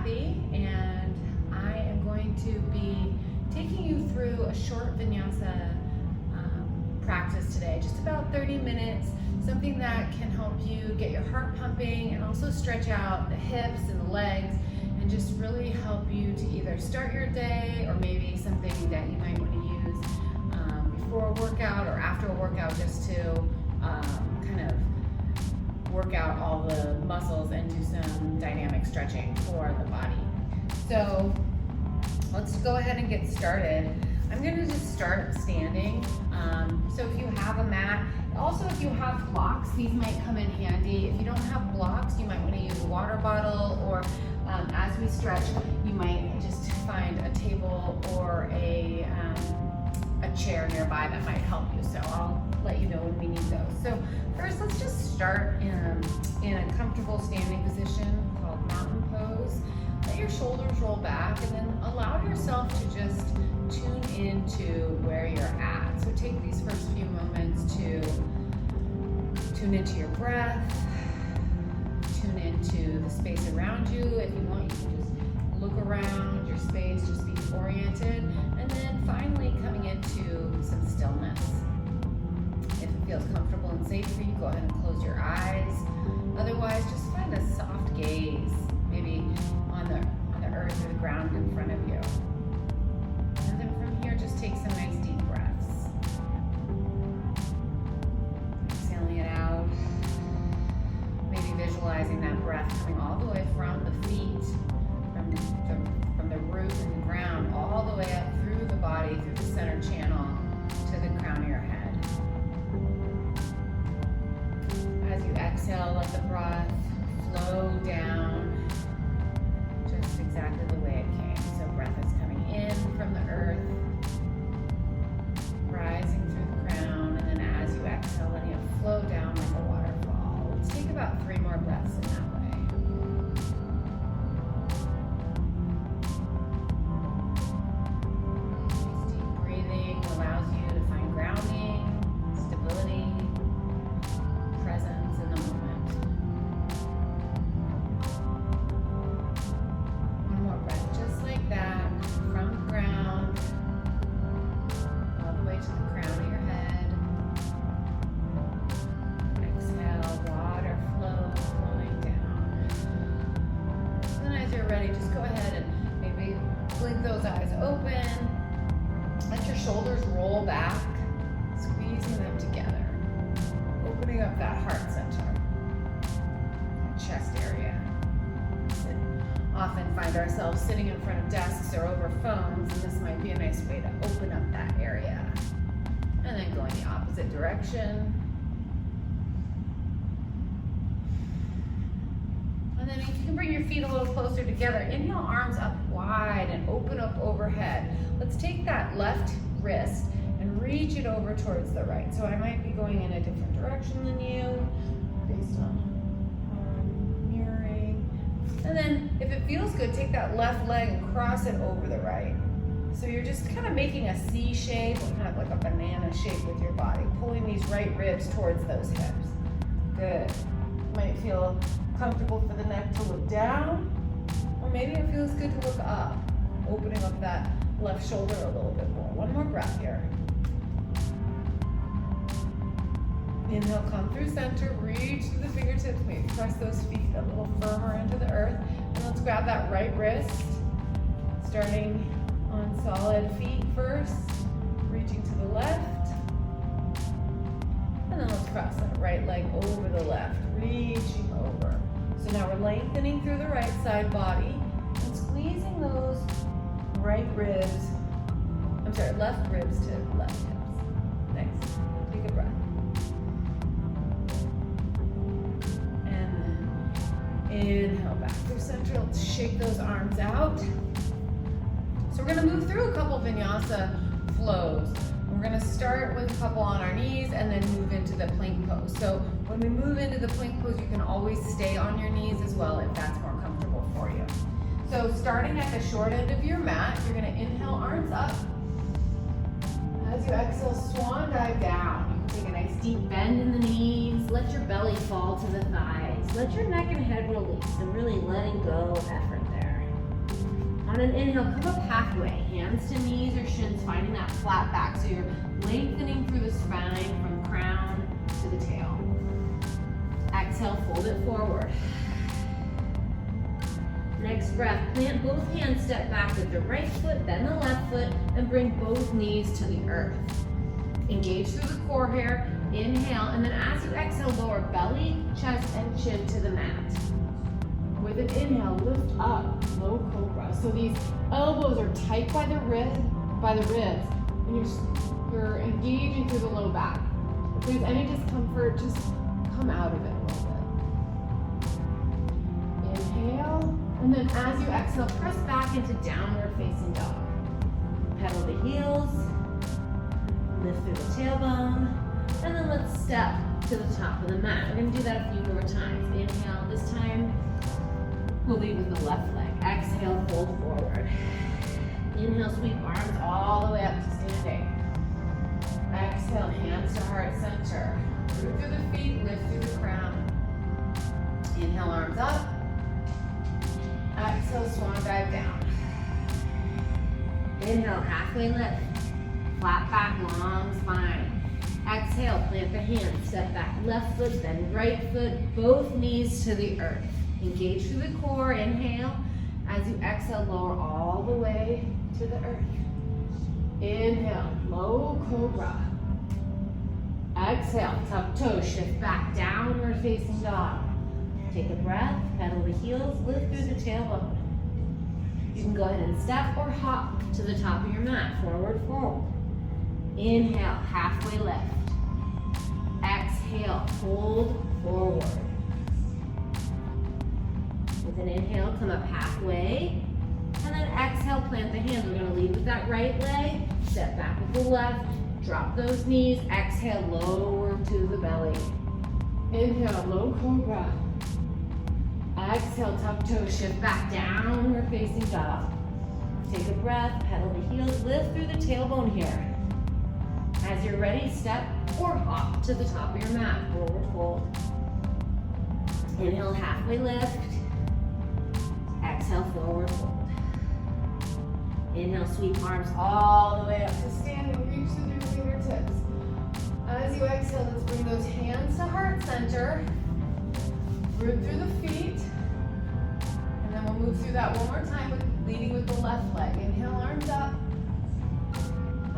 Kathy, and I am going to be taking you through a short Vinyasa practice today, just about 30 minutes, something that can help you get your heart pumping and also stretch out the hips and the legs and just really help you to either start your day or maybe something that you might want to use before a workout or after a workout, just to kind of work out all the muscles and do some dynamic stretching for the body. So let's go ahead and get started. I'm going to just start standing. So if you have a mat, also if you have blocks, these might come in handy. If you don't have blocks, you might want to use a water bottle, or as we stretch, you might just find a table or a chair nearby that might help you. So I'll let you know when we need those. So first, let's just start in a comfortable standing position called mountain pose. Let your shoulders roll back and then allow yourself to just tune into where you're at. So take these first few moments to tune into your breath, tune into the space around you. If you want, you can just look around your space, just be oriented, and then finally coming into some stillness. If it feels comfortable and safe for you, go ahead and close your eyes. Otherwise, just find a soft gaze, maybe on the earth or the ground in front of you. And then from here, just take some nice deep breaths. Exhaling it out. Maybe visualizing that breath coming all the way from the feet, from the root and the ground, all the way up through the body, through the center channel to the crown of your head. As you exhale, let the breath flow down just exactly the way it came. So breath is coming in from the earth, rising through the crown, and then as you exhale, letting it flow down like a waterfall. Let's take about 3 more breaths in that way. Nice deep breathing allows you to find grounding, stability, presence in the moment. One more breath, just like that, from the ground, all the way to the crown of your head. Exhale, water flow, flowing down. And then as you're ready, just go ahead and maybe blink those eyes open. Let your shoulders roll back, squeezing them together, opening up that heart center, chest area. Often find ourselves sitting in front of desks or over phones, and this might be a nice way to open up that area. And then going the opposite direction. And then if you can bring your feet a little closer together, inhale, arms up wide and open up overhead. Let's take that left wrist and reach it over towards the right. So I might be going in a different direction than you, based on mirroring. And then if it feels good, take that left leg and cross it over the right. So you're just kind of making a C shape, kind of like a banana shape with your body, pulling these right ribs towards those hips. Good. Might feel comfortable for the neck to look down, or maybe it feels good to look up, opening up that left shoulder a little bit more. One more breath here. Inhale, come through center, reach through the fingertips, maybe press those feet a little firmer into the earth. And let's grab that right wrist, starting on solid feet first, reaching to the left. And then let's cross that right leg over the left, reaching over. So now we're lengthening through the right side body and squeezing those left ribs to left hips. Next, take a breath. And then inhale back through center. Let's shake those arms out. So we're gonna move through a couple Vinyasa flows. We're gonna start with a couple on our knees and then move into the plank pose. So when we move into the plank pose, you can always stay on your knees as well if that's more comfortable for you. So starting at the short end of your mat, you're gonna inhale, arms up. As you exhale, swan dive down. You can take a nice deep bend in the knees. Let your belly fall to the thighs. Let your neck and head release and really letting go of effort there. On an inhale, come up halfway. Hands to knees or shins, finding that flat back. So you're lengthening through the spine from crown to the tail. Exhale, fold it forward. Next breath, plant both hands, step back with the right foot, then the left foot, and bring both knees to the earth. Engage through the core here. Inhale, and then as you exhale, lower belly, chest, and chin to the mat. With an inhale, lift up, low cobra. So these elbows are tight by the ribs, and you're engaging through the low back. If there's any discomfort, just come out of it a little bit. Inhale, and then as you exhale, press back into downward facing dog. Pedal the heels, lift through the tailbone, and then let's step to the top of the mat. We're gonna do that a few more times. Inhale, this time we'll lead with the left leg. Exhale, fold forward. Inhale, sweep arms all the way up to standing. Exhale, hands to heart center. Root through the feet, lift through the crown. Inhale, arms up. Exhale, swan dive down. Inhale, halfway lift. Flat back, long spine. Exhale, plant the hands, step back, left foot, then right foot, both knees to the earth. Engage through the core, inhale. As you exhale, lower all the way to the earth. Inhale, low cobra. Exhale, tuck toes, shift back, downward facing dog. Take a breath, pedal the heels, lift through the tailbone. You can go ahead and step or hop to the top of your mat, forward fold. Inhale, halfway lift. Exhale, fold forward. With an inhale, come up halfway. And then exhale, plant the hands. We're gonna lead with that right leg, step back with the left, drop those knees, exhale, lower to the belly. Inhale, low cobra. Exhale, tuck toes, shift back, downward facing dog. Take a breath, pedal the heels, lift through the tailbone here. As you're ready, step or hop to the top of your mat, forward fold. Inhale, halfway lift. Exhale, forward fold. Inhale, sweep arms all the way up to standing, reach through your fingertips. As you exhale, let's bring those hands to heart center. Root through the feet. And then we'll move through that one more time, leading with the left leg. Inhale, arms up.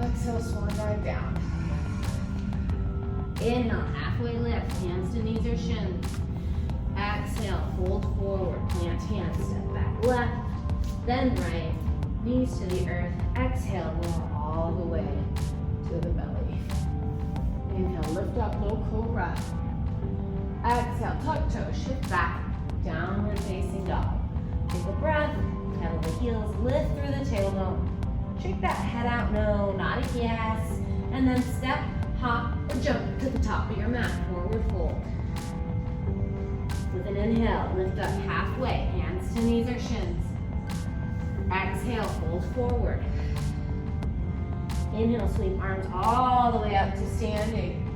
Exhale, swan dive down. Inhale, halfway lift, hands to knees or shins. Exhale, fold forward, plant hands, step back left, then right, knees to the earth. Exhale, lower all the way to the belly. Inhale, lift up, low cobra. Exhale, tuck toes, shift back, downward facing dog. Take a breath, pedal the heels, lift through the tailbone. Shake that head out, no, not a yes. And then step, hop, or jump to the top of your mat, forward fold. With an inhale, lift up halfway, hands to knees or shins. Exhale, fold forward. Inhale, sweep arms all the way up to standing.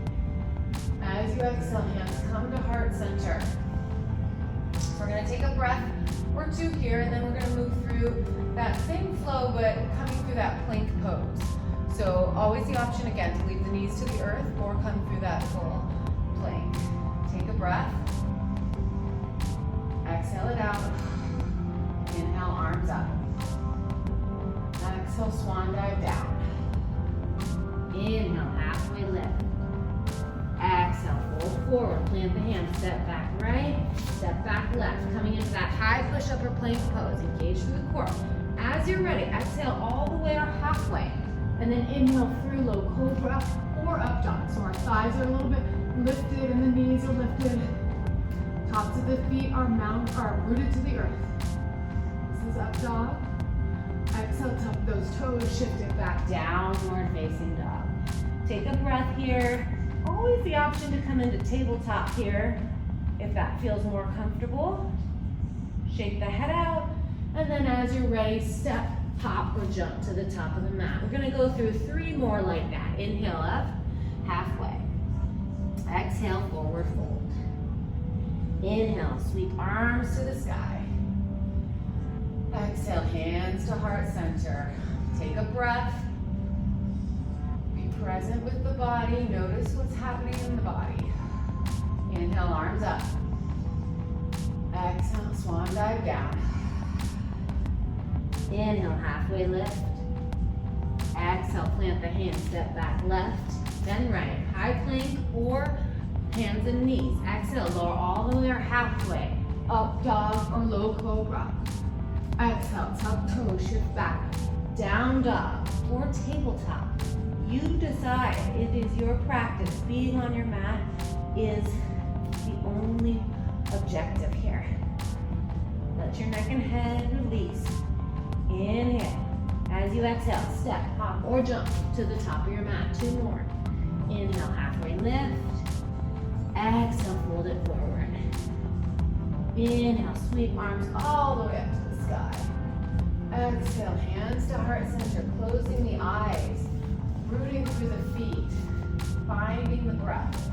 As you exhale, hands come to heart center. We're gonna take a breath or two here, and then we're gonna move through that same flow, but coming through that plank pose. So always the option again to leave the knees to the earth or come through that full plank. Take a breath. Exhale it out. Inhale, arms up. Exhale, swan dive down. Inhale, halfway lift. Exhale, fold forward, plant the hands, step back right, step back left. Coming into that high push-up or plank pose. Engage through the core. As you're ready, exhale all the way or halfway. And then inhale through low cobra or up dog. So our thighs are a little bit lifted and the knees are lifted. Tops of the feet are rooted to the earth. This is up dog. Exhale, tuck those toes, shift it back, downward facing dog. Take a breath here. Always the option to come into tabletop here if that feels more comfortable. Shake the head out, and then as you're ready, step, hop, or jump to the top of the mat. We're gonna go through 3 more like that. Inhale up, halfway. Exhale, forward fold. Inhale, sweep arms to the sky. Exhale, hands hands to heart center. Take a breath. Be present with the body. Notice what's happening in the body. Inhale, arms up. Exhale, swan dive down. Inhale, halfway lift. Exhale, plant the hands, step back left, then right. High plank or hands and knees. Exhale, lower all the way or halfway. Up dog or low cobra. Exhale, tuck toes, shift back. Down dog or tabletop. You decide. It is your practice. Being on your mat is the only objective here. Let your neck and head release. Inhale. As you exhale, step, hop, or jump to the top of your mat. 2 more. Inhale, halfway lift. Exhale, fold it forward. Inhale, sweep arms all the way up to the sky. Exhale, hands to heart center, closing the eyes, rooting through the feet, finding the breath.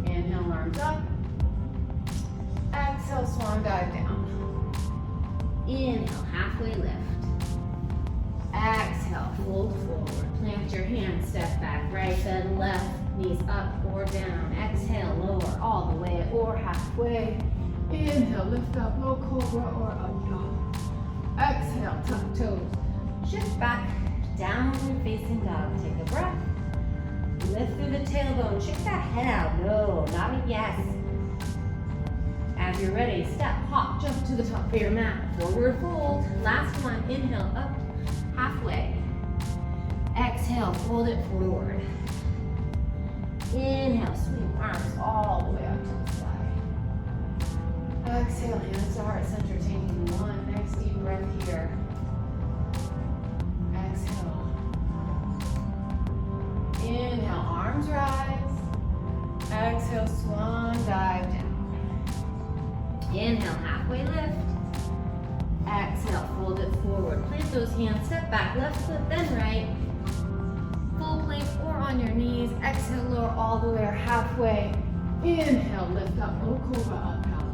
Inhale, arms up. Exhale, swan dive down. Inhale, halfway lift. Exhale, fold forward. Plant your hands, step back, right, then left. Knees up or down. Exhale, lower all the way or halfway. Inhale, lift up, low cobra or up dog. Exhale, tuck toes. Shift back, downward facing dog. Take a breath. Lift through the tailbone. Shake that head out. No, not a yes. As you're ready, step, hop, jump to the top of your mat. Forward fold. Last one. Inhale, up, halfway. Exhale, fold it forward. Inhale, sweep arms all the way up to the sky. Exhale, hands to heart center, taking one nice deep breath here. Exhale. Inhale, arms rise. Exhale, swan dive down. Inhale, halfway lift. Exhale, fold it forward. Plant those hands, step back, left foot, then right. Full plank or on your knees. Exhale, lower all the way or halfway. Inhale, lift up, low cobra, up dog.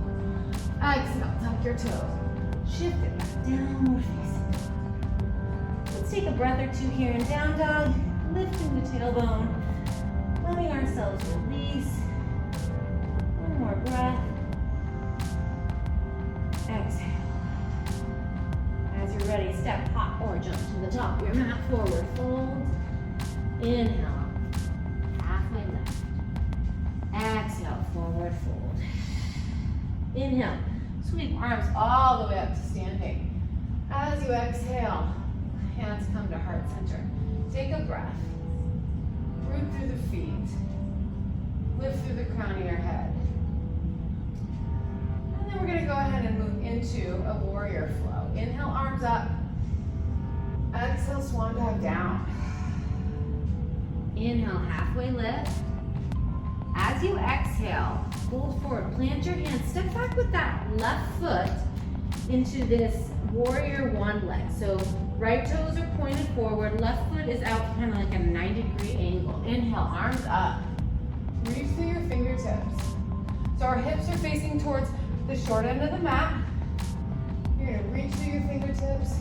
Exhale, tuck your toes. Shift it back, downward facing. Let's take a breath or two here in down dog. Lifting the tailbone. Letting ourselves release. One more breath. Exhale. As you're ready, step, hop, or jump to the top of your mat. Forward fold. Inhale. Halfway lift. Exhale, forward fold. Inhale. Sweep arms all the way up to standing. As you exhale, hands come to heart center. Take a breath. Root through the feet. Lift through the crown of your head. And then we're going to go ahead and move into a warrior flow. Inhale, arms up. Exhale, swan dive down. Inhale, halfway lift. As you exhale, fold forward, plant your hands, step back with that left foot into this warrior one leg. So right toes are pointed forward, left foot is out kind of like a 90-degree angle. Inhale, arms up. Reach through your fingertips. So our hips are facing towards the short end of the mat. You're gonna reach through your fingertips.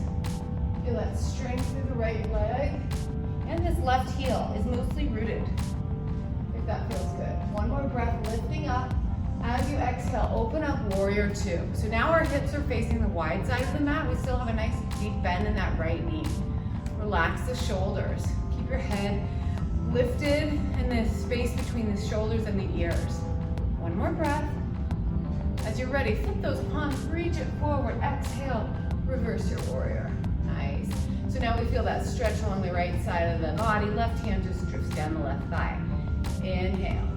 Feel that strength through the right leg. And this left heel is mostly rooted, if that feels good. One more breath, lifting up. As you exhale, open up warrior two. So now our hips are facing the wide side of the mat. We still have a nice deep bend in that right knee. Relax the shoulders. Keep your head lifted and the space between the shoulders and the ears. One more breath. As you're ready, flip those palms, reach it forward. Exhale, reverse your warrior. Nice. So now we feel that stretch along the right side of the body. Left hand just drifts down the left thigh. Inhale.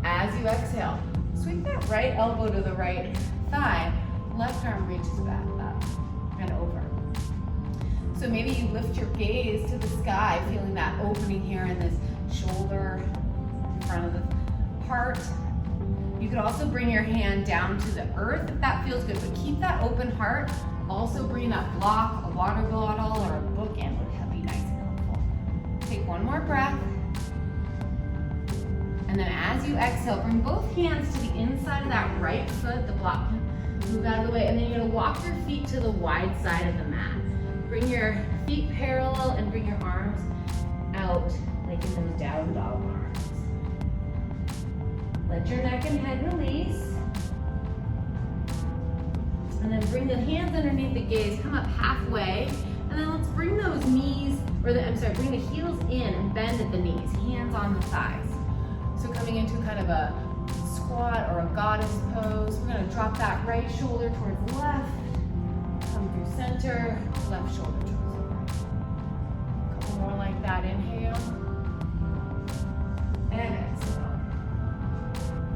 As you exhale, sweep that right elbow to the right thigh. Left arm reaches back up and over. So maybe you lift your gaze to the sky, feeling that opening here in this shoulder in front of the heart. You could also bring your hand down to the earth if that feels good, but keep that open heart. Also bring that block, a water bottle, or a bookend would be nice and helpful. Take one more breath. And then as you exhale, bring both hands to the inside of that right foot, the block Move out of the way, and then you're gonna walk your feet to the wide side of the mat. Bring your feet parallel and bring your arms out like in those down dog arms. Let your neck and head release. And then bring the hands underneath the gaze, come up halfway, and then let's bring those knees, bring the heels in and bend at the knees, hands on the thighs. So coming into kind of a squat or a goddess pose, we're gonna drop that right shoulder towards the left, come through center, left shoulder towards the right. A couple more like that, inhale, and exhale.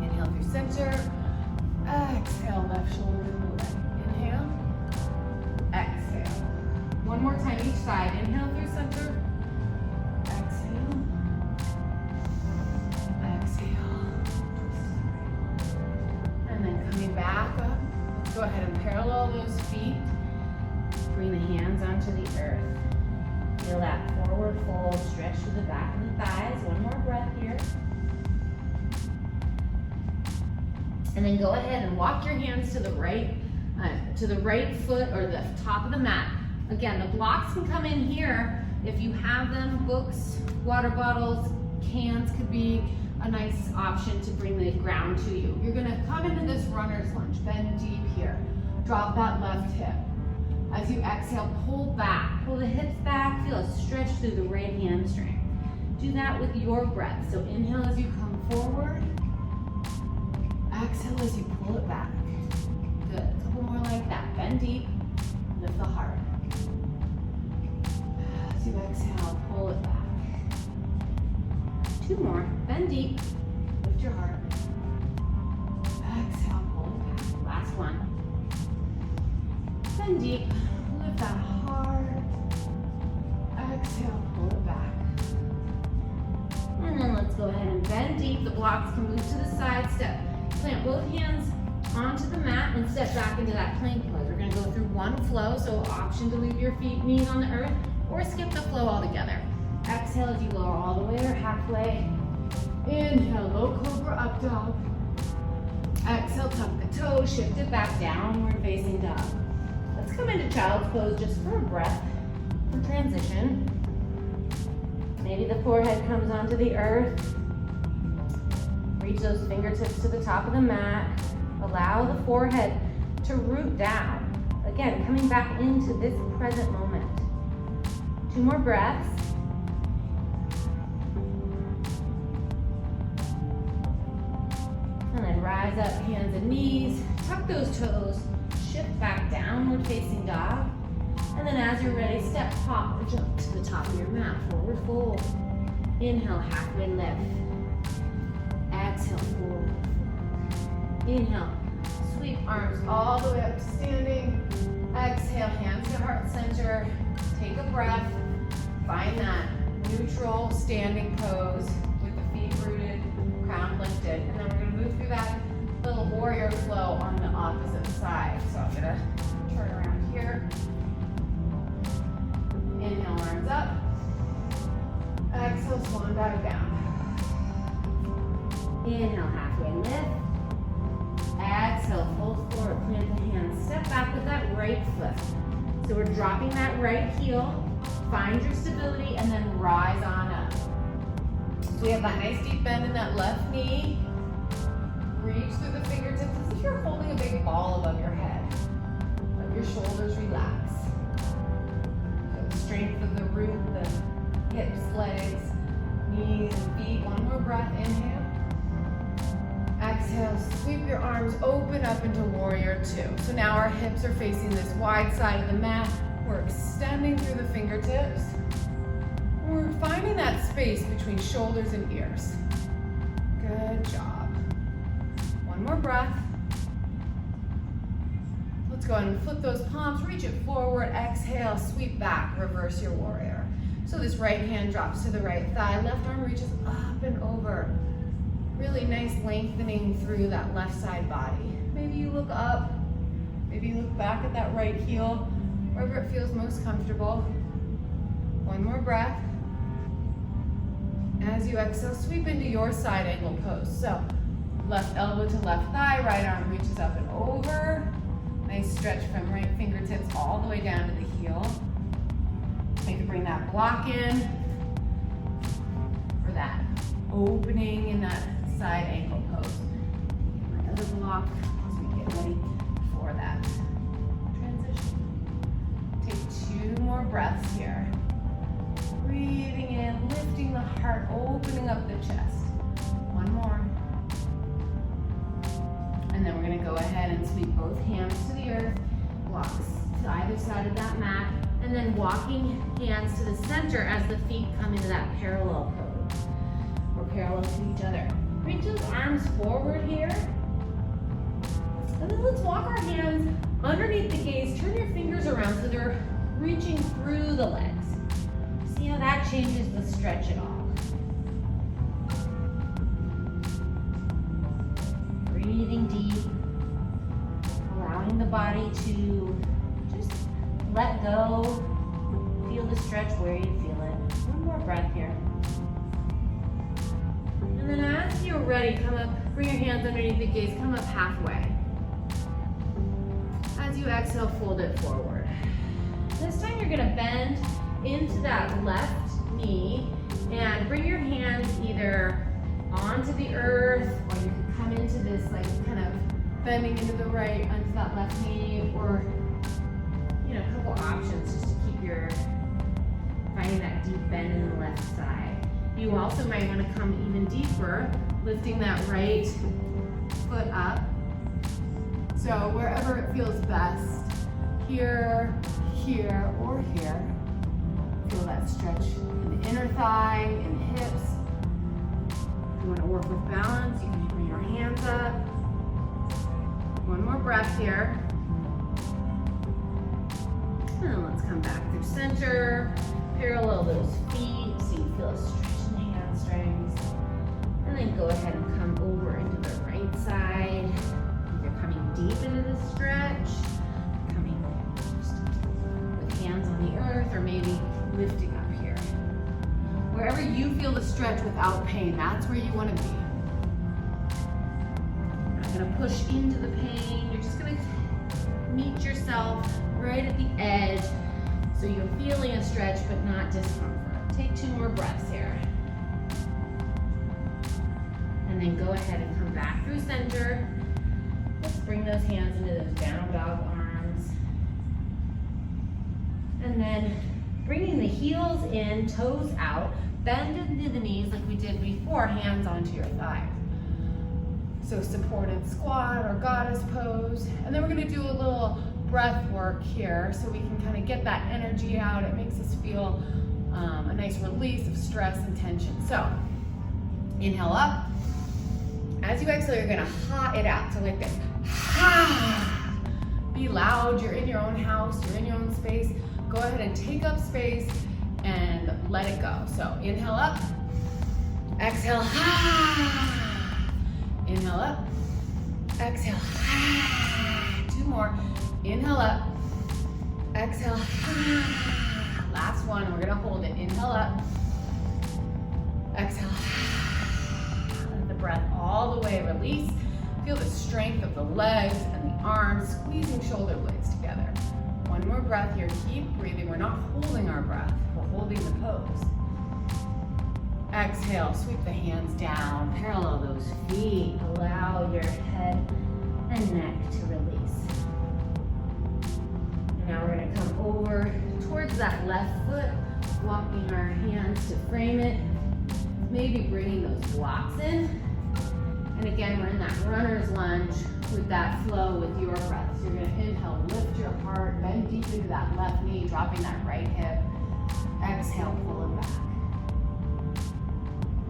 Inhale through center, exhale, left shoulder to the right. Inhale, exhale. One more time each side, inhale through center, exhale, exhale. And then coming back up, let's go ahead and parallel those feet. Bring the hands onto the earth. Feel that forward fold, stretch through the back of the thighs. One more breath here. And then go ahead and walk your hands to the right foot or the top of the mat. Again, the blocks can come in here if you have them. Books, water bottles, cans could be a nice option to bring the ground to you. You're gonna come into this runner's lunge, bend deep here. Drop that left hip. As you exhale, pull back. Pull the hips back, feel a stretch through the right hamstring. Do that with your breath. So inhale as you come forward. Exhale as you pull it back. Good, a couple more like that. Bend deep, lift the heart. As you exhale, pull it back. Two more, bend deep, lift your heart. Exhale, pull it back. Last one. Bend deep, lift that heart. Exhale, pull it back. And then let's go ahead and bend deep. The blocks can move to the side, step. Plant both hands onto the mat and step back into that plank pose. We're gonna go through one flow, so option to leave your feet, knees on the earth, or skip the flow altogether. Exhale as you lower all the way or halfway. Inhale, low cobra, up dog. Exhale, tuck the toes, shift it back, downward facing dog. Let's come into child's pose just for a breath, for transition. Maybe the forehead comes onto the earth. Reach those fingertips to the top of the mat. Allow the forehead to root down. Again, coming back into this present moment. Two more breaths. And then rise up, hands and knees. Tuck those toes. Shift back, downward facing dog. And then as you're ready, step, hop, or jump to the top of your mat. Forward fold. Inhale, halfway lift. Exhale, forward. Inhale, sweep arms all the way up to standing. Exhale, hands to heart center. Take a breath. Find that neutral standing pose with the feet rooted, crown lifted. And then we're gonna move through that little warrior flow on the opposite side. So I'm gonna turn around here. Inhale, arms up. Exhale, swan dive down. Inhale, halfway lift. Exhale, fold forward, plant the hands. Step back with that right foot. So we're dropping that right heel. Find your stability and then rise on up. So we have that nice deep bend in that left knee. Reach through the fingertips as if you're holding a big ball above your head. Let your shoulders relax. Feel the strength of the root, the hips, legs, knees, and feet. One more breath, inhale. Exhale, sweep your arms open up into warrior two. So now our hips are facing this wide side of the mat. We're extending through the fingertips. We're finding that space between shoulders and ears. Good job. One more breath. Let's go ahead and flip those palms, reach it forward, exhale, sweep back, reverse your warrior. So this right hand drops to the right thigh, left arm reaches up and over. Really nice lengthening through that left side body. Maybe you look up, maybe you look back at that right heel, wherever it feels most comfortable. One more breath. As you exhale, sweep into your side angle pose. So left elbow to left thigh, right arm reaches up and over. nice stretch from right fingertips all the way down to the heel. You can bring that block in for that opening in that side ankle pose. My other block as we get ready for that transition. Take 2 more breaths here. Breathing in, lifting the heart, opening up the chest. 1 more. And then we're gonna go ahead and sweep both hands to the earth, blocks to either side of that mat, and then walking hands to the center as the feet come into that parallel pose. We're parallel to each other. Reach those arms forward here. And then let's walk our hands underneath the gaze. Turn your fingers around so they're reaching through the legs. See how that changes the stretch at all. Breathing deep, allowing the body to just let go, feel the stretch where you feel it. 1 more breath here. And then as you're ready, come up, bring your hands underneath the gaze, come up halfway. As you exhale, fold it forward. This time you're gonna bend into that left knee and bring your hands either onto the earth, or you can come into this like kind of bending into the right onto that left knee, or a couple options just to keep your finding that deep bend in the left side. You also might want to come even deeper, lifting that right foot up. So wherever it feels best, here, here, or here. Feel that stretch in the inner thigh, in the hips. If you want to work with balance, you can bring your hands up. 1 more breath here. And then let's come back through center. Parallel those feet so you feel a stretch in the hamstrings. And then go ahead and come over into the right side. You're coming deep into the stretch. Coming just with hands on the earth, or maybe lifting up here. Wherever you feel the stretch without pain, that's where you want to be. You're not going to push into the pain. You're just going to meet yourself right at the edge so you're feeling a stretch but not discomfort. Take 2 more breaths here. And then go ahead and come back through center. Let's bring those hands into those down dog arms. And then bringing the heels in, toes out, bend into the knees like we did before, hands onto your thighs. So supported squat or goddess pose. And then we're gonna do a little breath work here so we can kind of get that energy out. It makes us feel a nice release of stress and tension. So inhale up. As you exhale, you're gonna ha it out. So like this, ha. Be loud, you're in your own house, you're in your own space. Go ahead and take up space and let it go. So inhale up, exhale, ha. Inhale up, exhale, ha. 2 more. Inhale up, exhale, ha. Last one, we're gonna hold it. Inhale up, exhale, ha. Let the breath all the way release. Feel the strength of the legs and the arms, squeezing shoulder blades together. 1 more breath here, keep breathing. We're not holding our breath, we're holding the pose. Exhale, sweep the hands down, parallel those feet. Allow your head and neck to release. And now we're gonna come over towards that left foot, walking our hands to frame it. Maybe bringing those blocks in. And again, we're in that runner's lunge with that flow with your breath. So you're gonna inhale, lift your heart, bend deep into that left knee, dropping that right hip. Exhale, pull it back.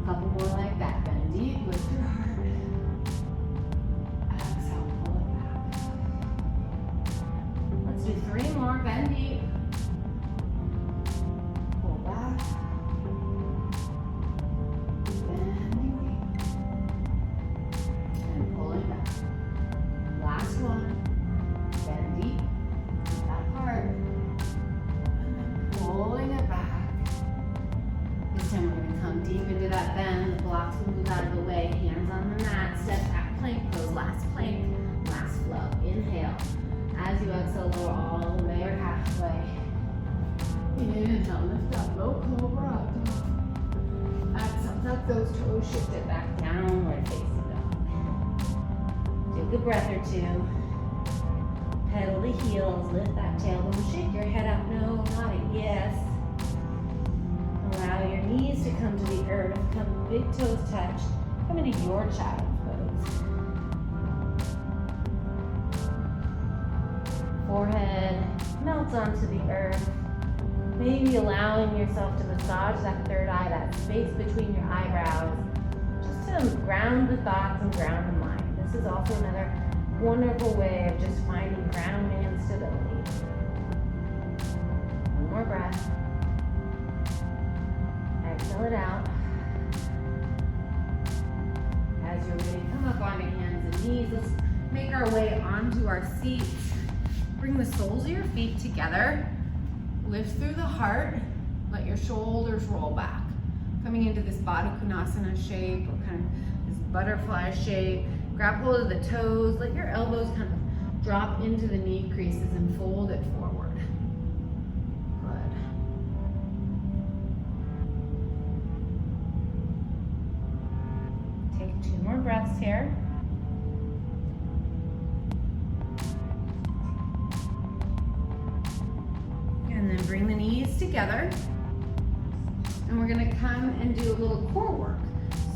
A couple more like that. Bend deep, lift your heart. Exhale, pull it back. Let's do 3 more. Bend deep. Pull back. Bending deep. And pulling back. Last one. Bend deep. Lift that heart. And then pulling it back. This time we're going to come deep into that bend. The blocks will move out of the way. Hands on the mat. Step back plank pose. Last plank. Last flow. Inhale. As you low cobra up dog. Exhale, tuck those toes, shift it back downward facing dog. Take a breath or two. Pedal the heels, lift that tailbone, shake your head out, no, not a yes. Allow your knees to come to the earth, come big toes touch, come into your child's pose. Forehead melts onto the earth, maybe allowing yourself to massage that third eye, that space between your eyebrows, just to ground the thoughts and ground the mind. This is also another wonderful way of just finding grounding and stability. One more breath. Exhale it out. As you're ready, come up onto hands and knees. Let's make our way onto our seats. Bring the soles of your feet together. Lift through the heart. Let your shoulders roll back. Coming into this Baddha Konasana shape, or kind of this butterfly shape. Grab hold of the toes. Let your elbows kind of drop into the knee creases and fold it forward. Good. Take 2 more breaths here. And then bring the knees together. And we're gonna come and do a little core work.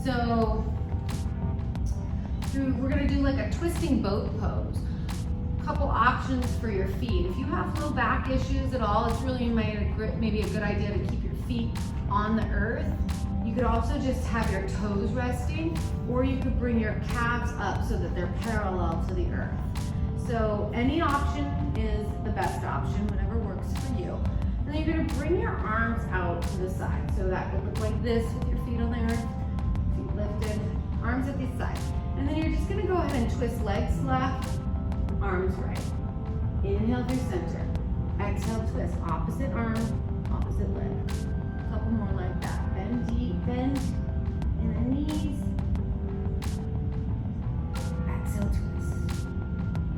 So we're gonna do like a twisting boat pose. Couple options for your feet. If you have low back issues at all, it's really maybe a good idea to keep your feet on the earth. You could also just have your toes resting, or you could bring your calves up so that they're parallel to the earth. So any option is the best option, whatever works for you. And then you're gonna bring your arms out to the side. So that would look like this with your feet on the earth, feet lifted, arms at the side. And then you're just gonna go ahead and twist legs left, arms right. Inhale through center. Exhale, twist. Opposite arm, opposite leg. A couple more like that. Bend deep, bend in the knees. Exhale, twist.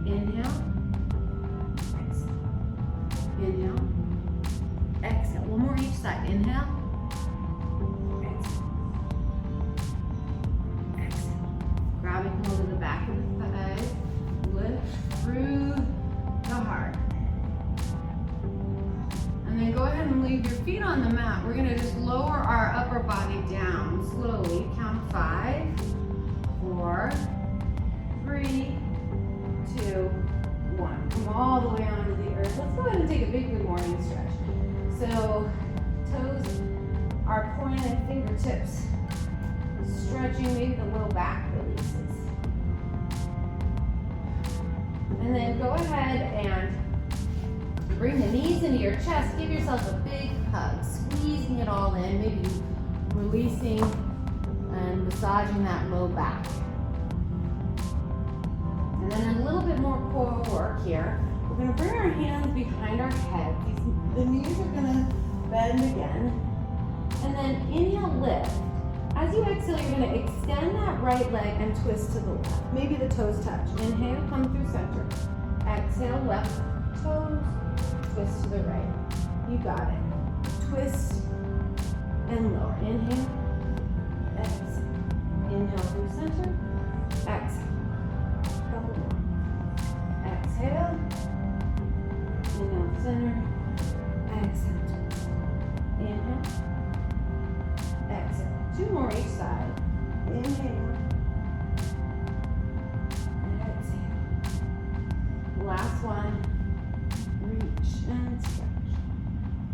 Inhale, exhale. Inhale, exhale. One more each side. Inhale, grabbing hold of the back of the thighs, lift through the heart. And then go ahead and leave your feet on the mat. We're gonna just lower our upper body down slowly. Count 5, 4, 3, 2, 1. Come all the way onto the earth. Let's go ahead and take a big good morning stretch. So toes are pointed, fingertips stretching, maybe the low back releases. And then go ahead and bring the knees into your chest. Give yourself a big hug, squeezing it all in, maybe releasing and massaging that low back. And then a little bit more core work here. We're gonna bring our hands behind our head. The knees are gonna bend again. And then inhale, lift. As you exhale, you're going to extend that right leg and twist to the left. Maybe the toes touch. Inhale, come through center. Exhale, left toes, twist to the right. You got it. Twist and lower. Inhale, exhale. Inhale through center. Exhale. Couple more. Exhale. Inhale, center. Exhale, twist. Inhale. Exhale. 2 more each side. Inhale. Exhale. Last one. Reach and stretch.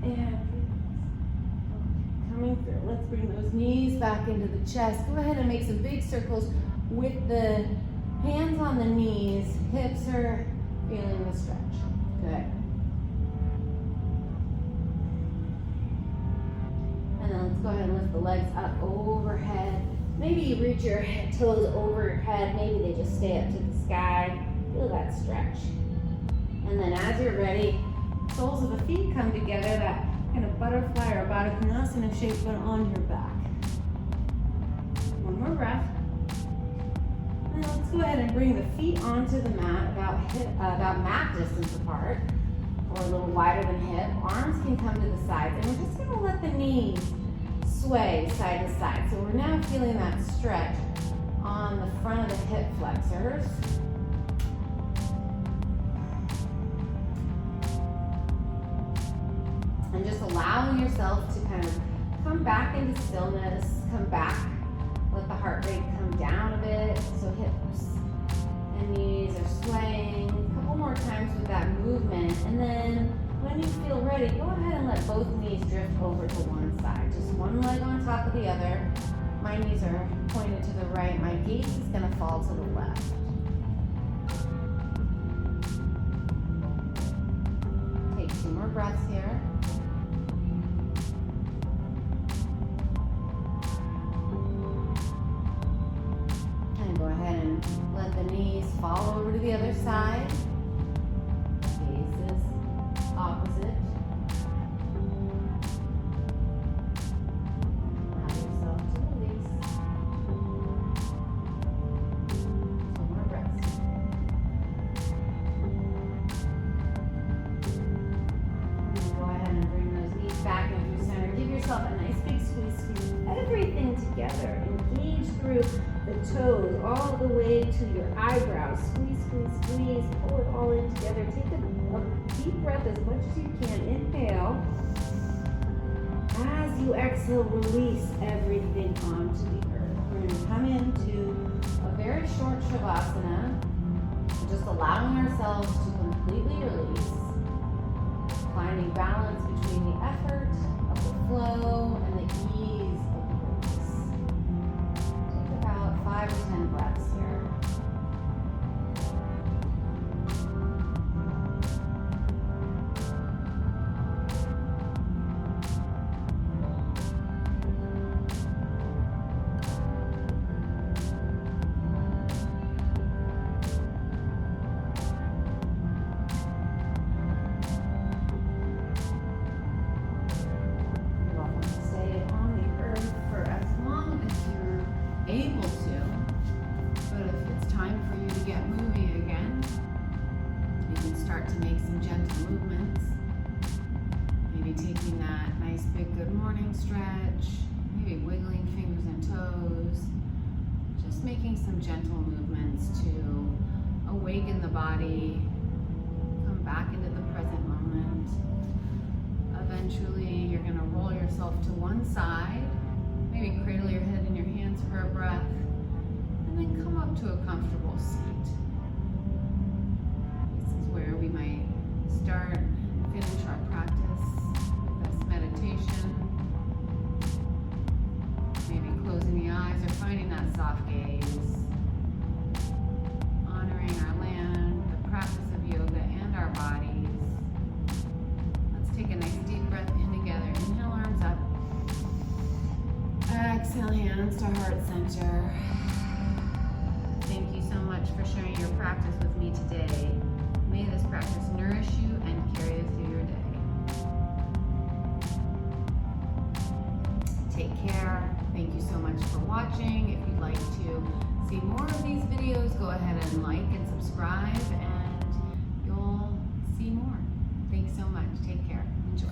And coming through. Let's bring those knees back into the chest. Go ahead and make some big circles with the hands on the knees. Hips are feeling the stretch. Good. And then let's go ahead and lift the legs up overhead. Maybe you reach your toes overhead. Maybe they just stay up to the sky. Feel that stretch. And then as you're ready, soles of the feet come together, that kind of butterfly or Baddha Konasana shape, but on your back. One more breath. And let's go ahead and bring the feet onto the mat, about mat distance apart. or a little wider than hip. Arms can come to the sides, and we're just gonna let the knees sway side to side. So we're now feeling that stretch on the front of the hip flexors. And just allowing yourself to kind of come back into stillness, come back, let the heart rate come down a bit, so hips and knees are swaying. A couple more times with that movement, and then when you feel ready, go ahead and let both knees drift over to one side. Just one leg on top of the other. My knees are pointed to the right. My gaze is going to fall to the left. Take 2 more breaths here. And go ahead and let the knees fall over to the other side. Gaze is opposite. Allow yourself to release. 2 more breaths. And go ahead and bring those knees back into center. Give yourself a nice big squeeze. Squeeze everything together. Engage through the toes all the way to your eyebrows. Squeeze, squeeze, squeeze. Pull it all in together. Take a deep breath as much as you can. Inhale. As you exhale, release everything onto the earth. We're going to come into a very short Shavasana. Just allowing ourselves to completely release. Finding balance between the effort of the flow and the ease of the release. Take about 5 to 10 breaths here. Able to, but if it's time for you to get moving again, you can start to make some gentle movements. Maybe taking that nice big good morning stretch, maybe wiggling fingers and toes, just making some gentle movements to awaken the body, come back into the present moment. Eventually, you're going to roll yourself to one side. Maybe cradle your head in your hands for a breath, and then come up to a comfortable seat. This is where we might start and finish our practice with this meditation. Maybe closing the eyes or finding that soft gaze. Honoring our land, the practice of yoga, and our bodies. Let's take a nice deep breath in together. Inhale, arms up. Exhale, hands to heart center. Thank you so much for sharing your practice with me today. May this practice nourish you and carry you through your day. Take care. Thank you so much for watching. If you'd like to see more of these videos, go ahead and like and subscribe, and you'll see more. Thanks so much. Take care. Enjoy.